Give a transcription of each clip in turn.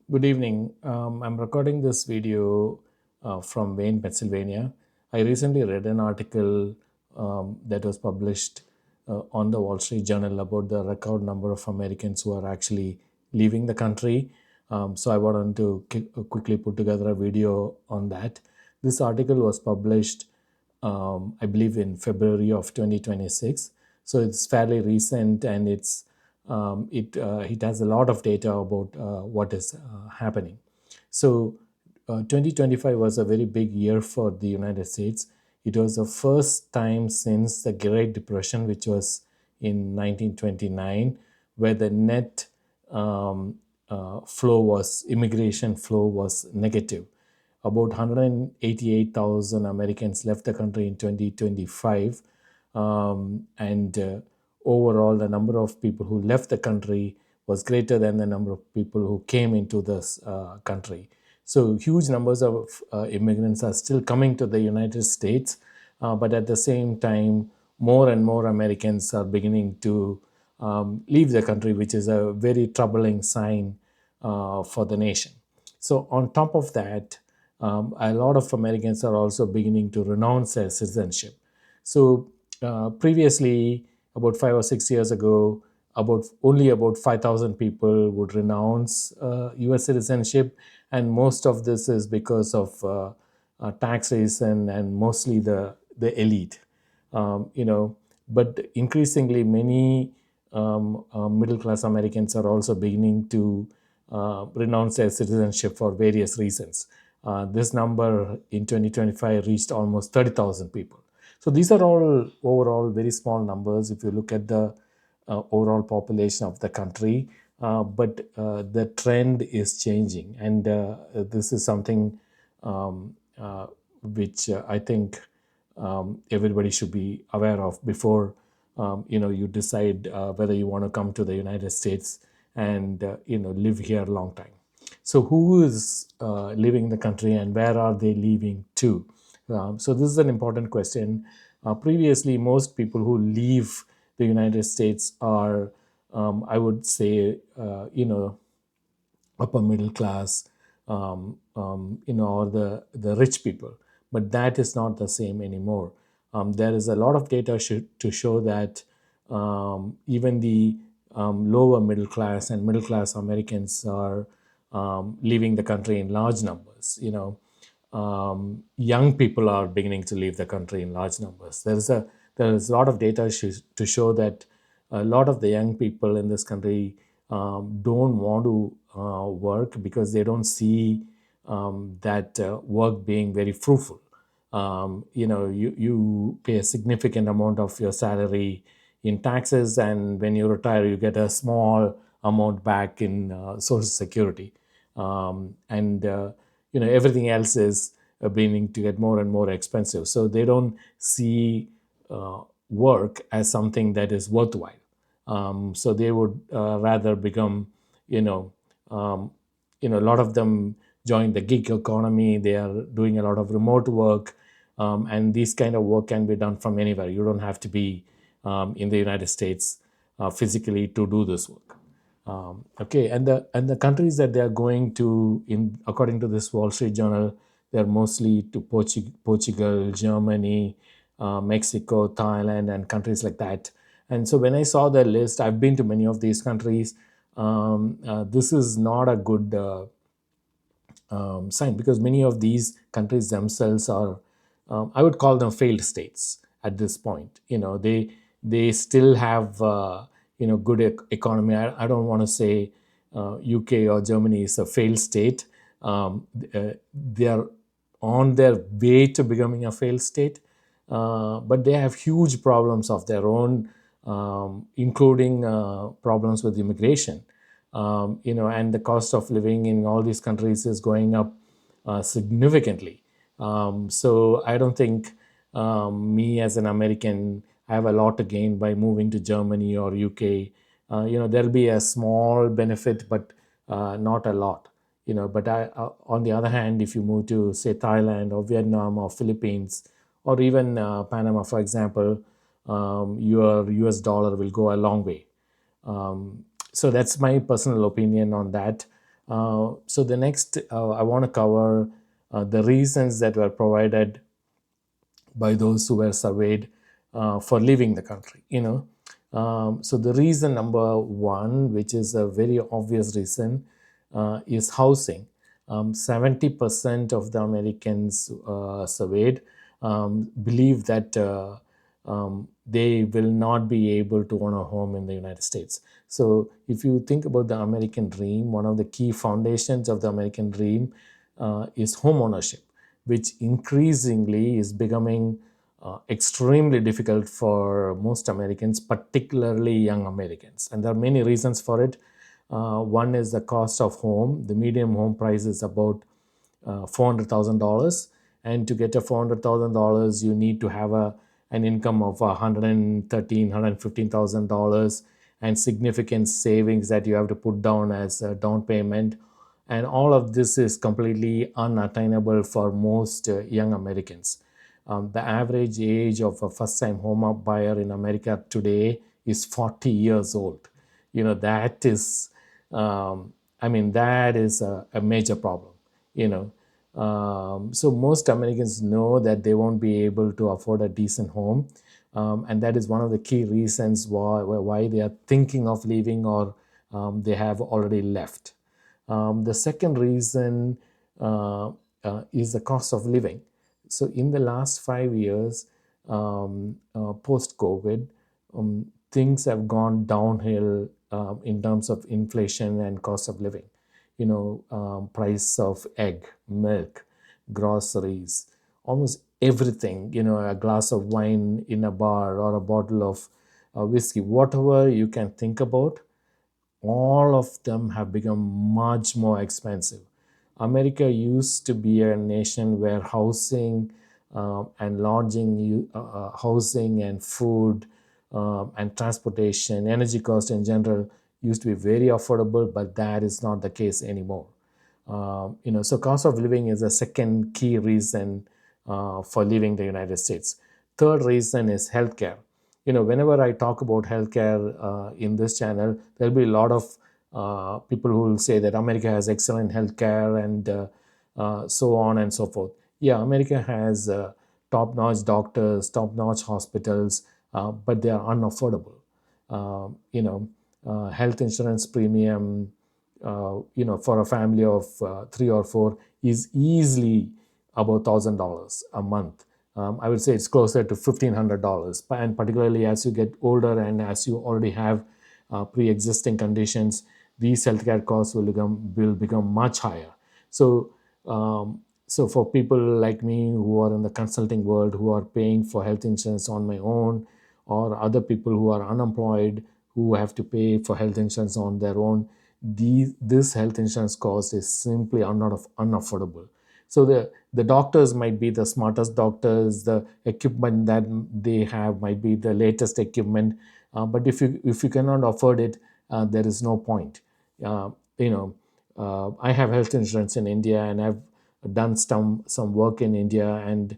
Good evening. I'm recording this video from Wayne, Pennsylvania. I recently read an article that was published on the Wall Street Journal about the record number of Americans who are actually leaving the country. So I wanted to quickly put together a video on that. This article was published, I believe, in February of 2026. So it's fairly recent, and it has a lot of data about what is happening. So 2025 was a very big year for the United States. It was the first time since the Great Depression, which was in 1929, where the net immigration flow was negative. About 188,000 Americans left the country in 2025. And overall, the number of people who left the country was greater than the number of people who came into this country. So huge numbers of immigrants are still coming to the United States, but at the same time, more and more Americans are beginning to leave the country, which is a very troubling sign for the nation. So on top of that, a lot of Americans are also beginning to renounce their citizenship. So previously, about 5 or 6 years ago, about 5,000 people would renounce U.S. citizenship, and most of this is because of tax reason and mostly the elite. But increasingly many middle class Americans are also beginning to renounce their citizenship for various reasons. This number in 2025 reached almost 30,000 people. So these are all overall very small numbers if you look at the overall population of the country. But the trend is changing, and this is something which I think everybody should be aware of before you decide whether you want to come to the United States and live here a long time. So who is leaving the country, and where are they leaving to? So this is an important question. Previously, most people who leave the United States are, I would say, upper middle class, or the rich people. But that is not the same anymore. There is a lot of data to show that even the lower middle class and middle class Americans are leaving the country in large numbers. Young people are beginning to leave the country in large numbers. There is a lot of data to show that a lot of the young people in this country don't want to work because they don't see that work being very fruitful. You pay a significant amount of your salary in taxes, and when you retire, you get a small amount back in Social Security, and everything else is beginning to get more and more expensive. So they don't see work as something that is worthwhile. So they would rather become, a lot of them join the gig economy. They are doing a lot of remote work, and this kind of work can be done from anywhere. You don't have to be in the United States physically to do this work. Okay, and the countries that they are going to, in according to this Wall Street Journal, they are mostly to Portugal, Germany, Mexico, Thailand, and countries like that. And so when I saw the list, I've been to many of these countries. This is not a good sign, because many of these countries themselves are, I would call them failed states at this point. They still have good economy. I don't want to say UK or Germany is a failed state. They are on their way to becoming a failed state, but they have huge problems of their own, including problems with immigration. And the cost of living in all these countries is going up significantly. So I don't think me as an American, I have a lot to gain by moving to Germany or UK. There'll be a small benefit, but not a lot. But on the other hand, if you move to, say, Thailand or Vietnam or Philippines or even Panama, for example, your US dollar will go a long way. So that's my personal opinion on that. So the next, I want to cover the reasons that were provided by those who were surveyed for leaving the country. So the reason number one, which is a very obvious reason, is housing. 70% of the Americans surveyed believe that they will not be able to own a home in the United States. So, if you think about the American dream, one of the key foundations of the American dream is home ownership, which increasingly is becoming extremely difficult for most Americans, particularly young Americans. And there are many reasons for it. One is the cost of home. The median home price is about $400,000, and to get a $400,000, you need to have an income of $115,000 and significant savings that you have to put down as a down payment. And all of this is completely unattainable for most young Americans. The average age of a first-time home buyer in America today is 40 years old. That is, that is a major problem. So most Americans know that they won't be able to afford a decent home, and that is one of the key reasons why they are thinking of leaving, or they have already left. The second reason is the cost of living. So in the last 5 years, post COVID, things have gone downhill in terms of inflation and cost of living. Price of egg, milk, groceries, almost everything. A glass of wine in a bar or a bottle of whiskey, whatever you can think about, all of them have become much more expensive. America used to be a nation where housing and lodging, housing and food and transportation, energy cost in general used to be very affordable, but that is not the case anymore. So cost of living is a second key reason for leaving the United States. Third reason is healthcare. Whenever I talk about healthcare in this channel, there'll be a lot of people who will say that America has excellent healthcare and so on and so forth. Yeah, America has top-notch doctors, top-notch hospitals, but they are unaffordable. Health insurance premium, for a family of three or four is easily about $1,000 a month. I would say it's closer to $1,500, and particularly as you get older and as you already have pre-existing conditions, these healthcare costs will become much higher. So for people like me who are in the consulting world, who are paying for health insurance on my own, or other people who are unemployed who have to pay for health insurance on their own, this health insurance cost is simply unaffordable. So the doctors might be the smartest doctors, the equipment that they have might be the latest equipment, but if you cannot afford it, there is no point. Uh, I have health insurance in India, and I've done some work in India, and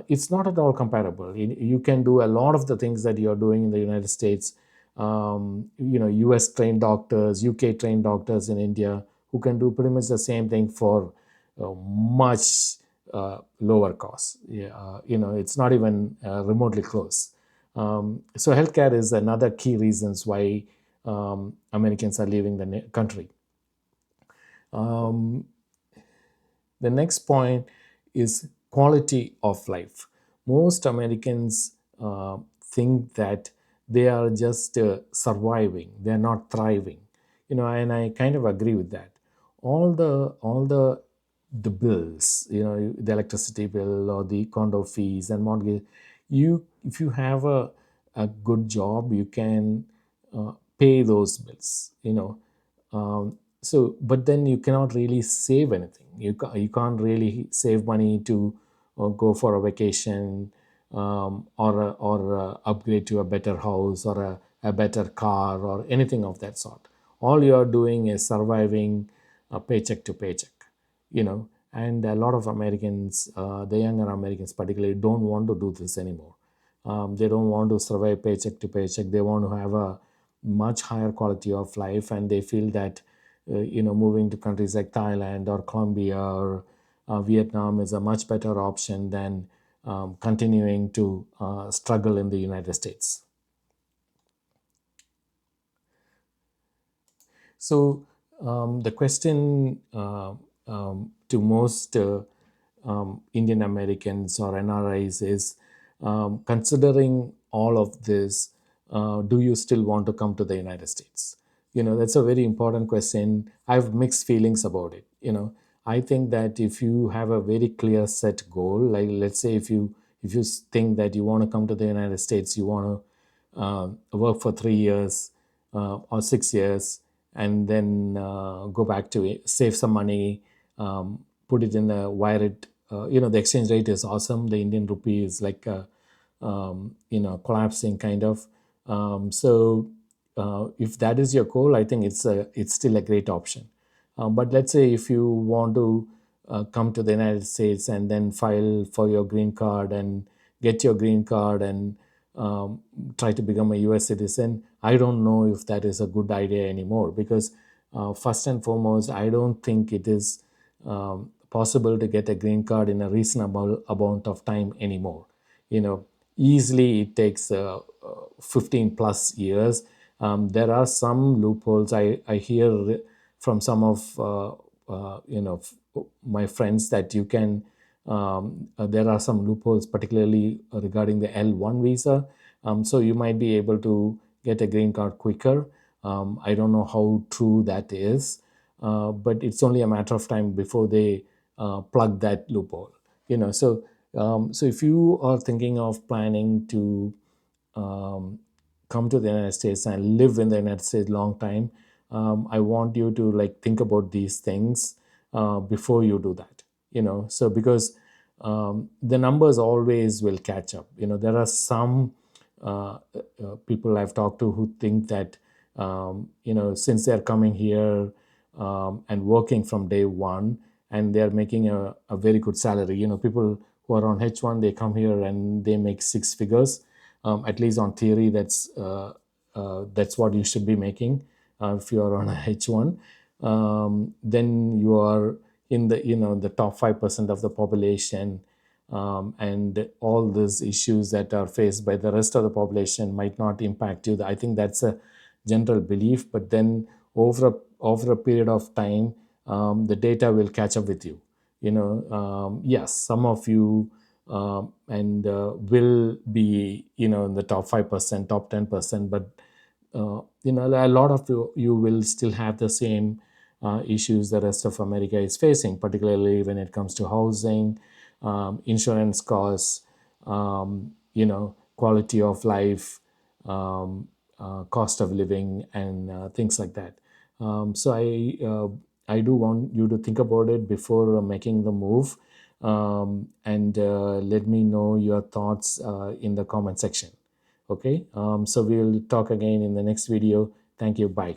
it's not at all comparable. You can do a lot of the things that you're doing in the United States. US trained doctors, UK trained doctors in India who can do pretty much the same thing for much lower cost. Yeah, it's not even remotely close. So healthcare is another key reasons why Americans are leaving the country. Um, the next point is quality of life. Most Americans think that they are just surviving; they are not thriving. And I kind of agree with that. All the bills, the electricity bill or the condo fees and mortgage. If you have a good job, you can pay those bills. But then you cannot really save anything. You can't really save money to go for a vacation, or upgrade to a better house or a better car or anything of that sort. All you are doing is surviving paycheck to paycheck. And a lot of Americans, the younger Americans particularly, don't want to do this anymore. They don't want to survive paycheck to paycheck. They want to have a much higher quality of life, and they feel that moving to countries like Thailand or Colombia or Vietnam is a much better option than continuing to struggle in the United States. So the question to most Indian Americans or NRIs is, considering all of this, do you still want to come to the United States? That's a very important question. I have mixed feelings about it. I think that if you have a very clear set goal, like let's say if you think that you want to come to the United States, you want to work for 3 years or 6 years, and then go back to it, save some money, put it in a wire it. The exchange rate is awesome. The Indian rupee is like collapsing kind of. So if that is your goal, I think it's still a great option. But let's say if you want to come to the United States and then file for your green card and get your green card and try to become a US citizen, I don't know if that is a good idea anymore, because first and foremost, I don't think it is possible to get a green card in a reasonable amount of time anymore. Easily it takes 15 plus years. There are some loopholes. I hear from some of my friends that you can there are some loopholes, particularly regarding the L1 visa. So you might be able to get a green card quicker. I don't know how true that is, but it's only a matter of time before they plug that loophole. So if you are thinking of planning to come to the United States and live in the United States long time, I want you to think about these things before you do that. So because the numbers always will catch up. There are some people I've talked to who think that since they're coming here and working from day one, and they're making a very good salary. People who are on H1, they come here and they make six figures. At least on theory, that's what you should be making if you are on a H1. Then you are in the top 5% of the population, and all these issues that are faced by the rest of the population might not impact you. I think that's a general belief, but then over a period of time, the data will catch up with you. Yes, some of you and will be in the top 5%, top 10%, but a lot of you will still have the same issues the rest of America is facing, particularly when it comes to housing, insurance costs, quality of life, cost of living, and things like that. So I do want you to think about it before making the move, and let me know your thoughts in the comment section. Okay, so we'll talk again in the next video. Thank you. Bye.